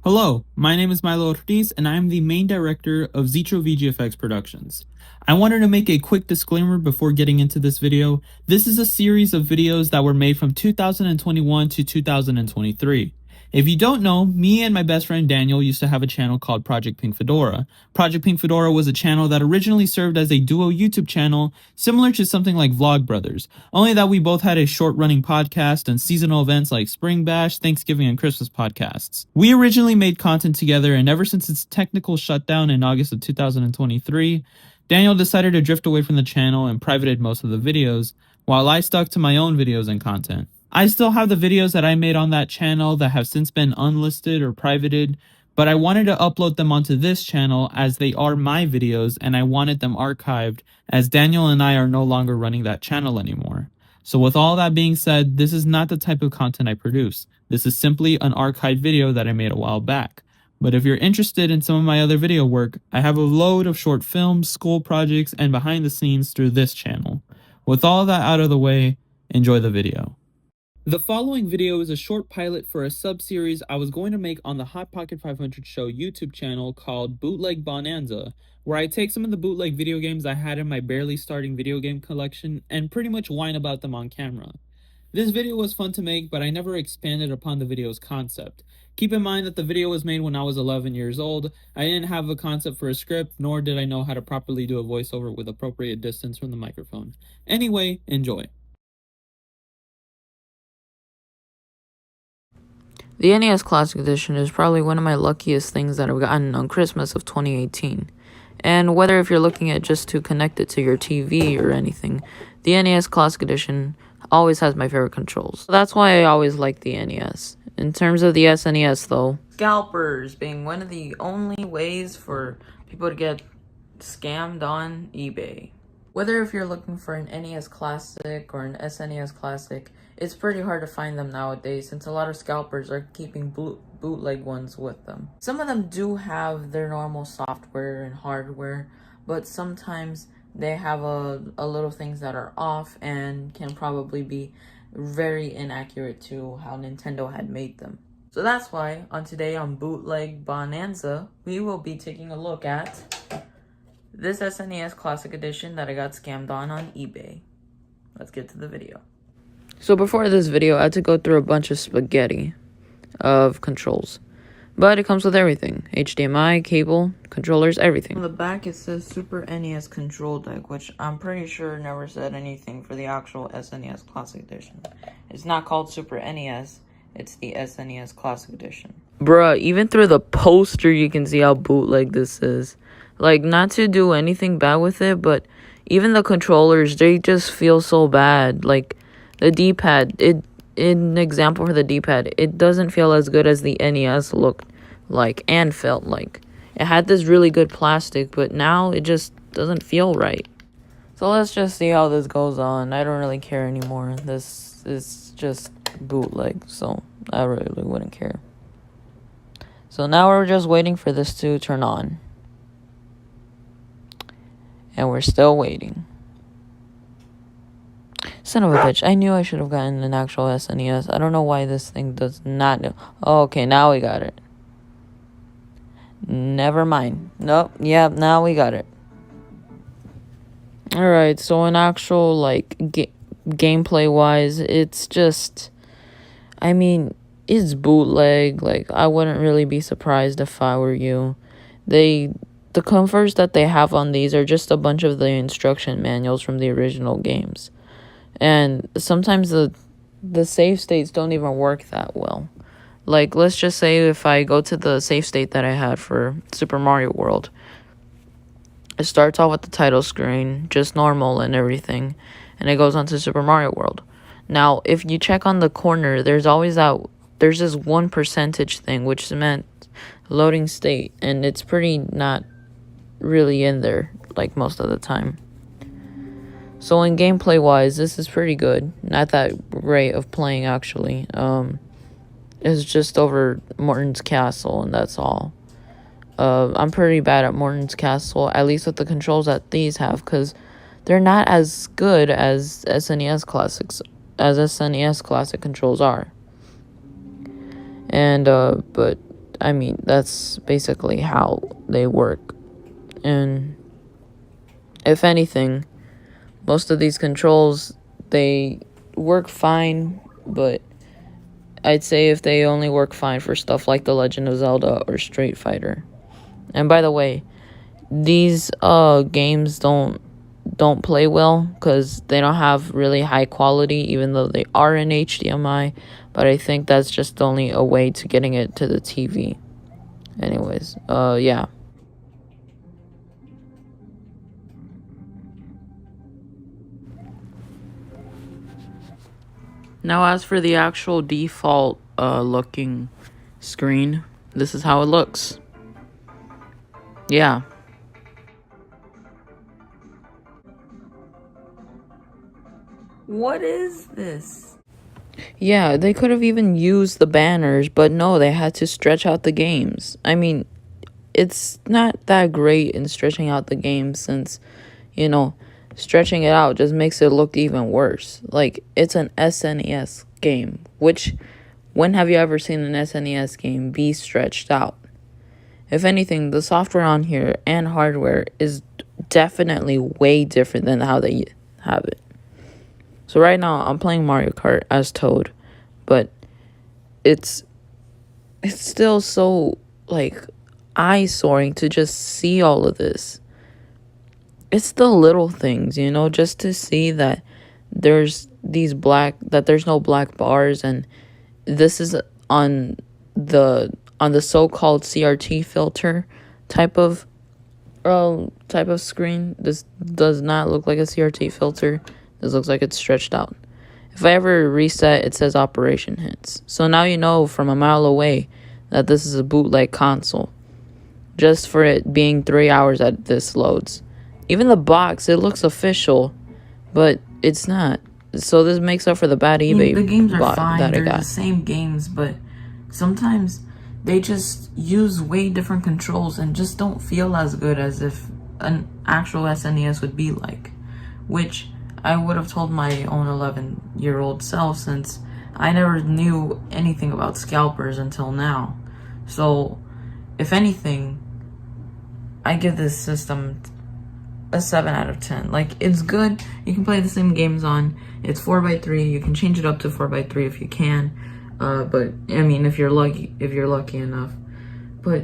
Hello, my name is Milo Ortiz, and I am the main director of Zitro VGFX Productions. I wanted to make a quick disclaimer before getting into this video. This is a series of videos that were made from 2021 to 2023. If you don't know, me and my best friend Daniel used to have a channel called Project Pink Fedora. Project Pink Fedora was a channel that originally served as a duo YouTube channel, similar to something like Vlogbrothers, only that we both had a short-running podcast and seasonal events like Spring Bash, Thanksgiving, and Christmas podcasts. We originally made content together, and ever since its technical shutdown in August of 2023, Daniel decided to drift away from the channel and privated most of the videos, while I stuck to my own videos and content. I still have the videos that I made on that channel that have since been unlisted or privated, but I wanted to upload them onto this channel as they are my videos and I wanted them archived as Daniel and I are no longer running that channel anymore. So with all that being said, this is not the type of content I produce. This is simply an archived video that I made a while back. But if you're interested in some of my other video work, I have a load of short films, school projects, and behind the scenes through this channel. With all that out of the way, enjoy the video. The following video is a short pilot for a sub-series I was going to make on the Hot Pocket 500 Show YouTube channel called Bootleg Bonanza, where I take some of the bootleg video games I had in my barely starting video game collection and pretty much whine about them on camera. This video was fun to make, but I never expanded upon the video's concept. Keep in mind that the video was made when I was 11 years old. I didn't have a concept for a script, nor did I know how to properly do a voiceover with appropriate distance from the microphone. Anyway, enjoy. The NES Classic Edition is probably one of my luckiest things that I've gotten on Christmas of 2018. And whether if you're looking at just to connect it to your TV or anything, the NES Classic Edition always has my favorite controls. That's why I always like the NES. In terms of the SNES though, scalpers being one of the only ways for people to get scammed on eBay. Whether if you're looking for an NES Classic or an SNES Classic, it's pretty hard to find them nowadays since a lot of scalpers are keeping bootleg ones with them. Some of them do have their normal software and hardware, but sometimes they have a little things that are off and can probably be very inaccurate to how Nintendo had made them. So that's why today on Bootleg Bonanza, we will be taking a look at this SNES Classic Edition that I got scammed on eBay. Let's get to the video. So before this video, I had to go through a bunch of spaghetti of controls. But it comes with everything. HDMI, cable, controllers, everything. On the back it says Super NES Control Deck, which I'm pretty sure never said anything for the actual SNES Classic Edition. It's not called Super NES, it's the SNES Classic Edition. Bruh, even through the poster you can see how bootleg this is. Like, not to do anything bad with it, but even the controllers, they just feel so bad. Like, the D-pad, an example for the D-pad, it doesn't feel as good as the NES looked like and felt like. It had this really good plastic, but now it just doesn't feel right. So let's just see how this goes on. I don't really care anymore. This is just bootleg, so I really wouldn't care. So now we're just waiting for this to turn on. And we're still waiting. Son of a bitch. I knew I should have gotten an actual SNES. I don't know why this thing does not know. Oh, okay, now we got it. Never mind. Nope. Yeah, now we got it. Alright, so in actual, like, gameplay-wise, it's just... I mean, it's bootleg. Like, I wouldn't really be surprised if I were you. The covers that they have on these are just a bunch of the instruction manuals from the original games. And sometimes the save states don't even work that well. Like, let's just say if I go to the save state that I had for Super Mario World. It starts off with the title screen, just normal and everything. And it goes on to Super Mario World. Now, if you check on the corner, there's this 1% thing, which meant loading state. And it's pretty not really in there, like, most of the time. So in gameplay wise, this is pretty good. Not that great of playing, actually. It's just over Morton's Castle, and that's all. I'm pretty bad at Morton's Castle, at least with the controls that these have, because they're not as good as SNES Classic controls are. And but I mean, that's basically how they work. And if anything, most of these controls, they work fine, but I'd say if they only work fine for stuff like The Legend of Zelda or Street Fighter. And by the way, these games don't play well because they don't have really high quality, even though they are in HDMI. But I think that's just only a way to getting it to the TV. Anyways, yeah. Now, as for the actual default looking screen, this is how it looks. Yeah. What is this? Yeah, they could have even used the banners, but no, they had to stretch out the games. I mean, it's not that great in stretching out the games since, stretching it out just makes it look even worse. Like, it's an SNES game, which, when have you ever seen an SNES game be stretched out? If anything, the software on here and hardware is definitely way different than how they have it. So right now, I'm playing Mario Kart as Toad, but it's still so, eye-soaring to just see all of this. It's the little things, just to see that there's no black bars, and this is on the so-called CRT filter type of screen. This does not look like a CRT filter. This looks like it's stretched out. If I ever reset, it says operation hints. So now you know from a mile away that this is a bootleg console. Just for it being 3 hours that this loads. Even the box, it looks official, but it's not. So this makes up for the bad eBay The games are bot fine. that I They're got. the same games, but sometimes they just use way different controls and just don't feel as good as if an actual SNES would be like. Which I would have told my own 11-year-old self, since I never knew anything about scalpers until now. So, if anything, I give this system a 7 out of 10. Like, it's good. You can play the same games on. It's 4x3. You can change it up to 4x3 if you can. But I mean, if you're lucky enough. But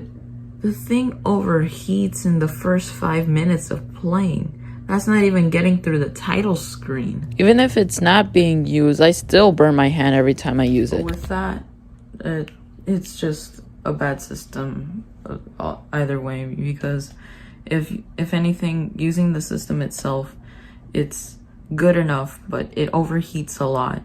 the thing overheats in the first 5 minutes of playing. That's not even getting through the title screen. Even if it's not being used, I still burn my hand every time I use it. With that, it's just a bad system either way, because if anything, using the system itself, it's good enough, but it overheats a lot.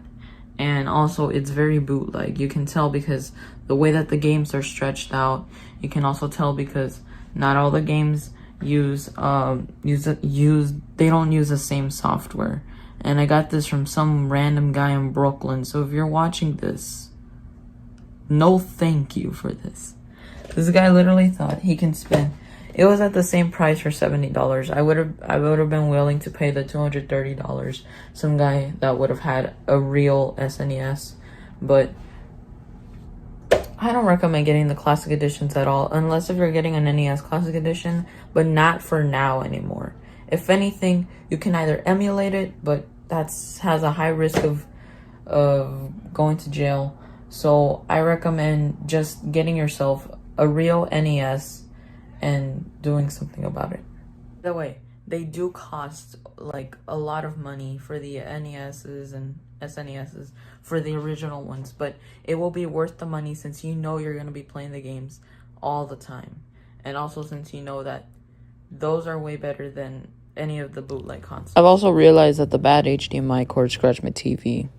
And also, it's very bootleg. You can tell because the way that the games are stretched out. You can also tell because not all the games they don't use the same software. And I got this from some random guy in Brooklyn. So if you're watching this, no thank you for this. This guy literally thought he can spend. It was at the same price for $70. I would have been willing to pay the $230. Some guy that would have had a real SNES, but I don't recommend getting the classic editions at all, unless if you're getting an NES classic edition, but not for now anymore. If anything, you can either emulate it, but that has a high risk of going to jail. So I recommend just getting yourself a real NES and doing something about it. By the way, they do cost like a lot of money for the NESs and SNESs for the original ones, but it will be worth the money since you know you're going to be playing the games all the time. And also since you know that those are way better than any of the bootleg consoles. I've also realized that the bad HDMI cord scratched my TV.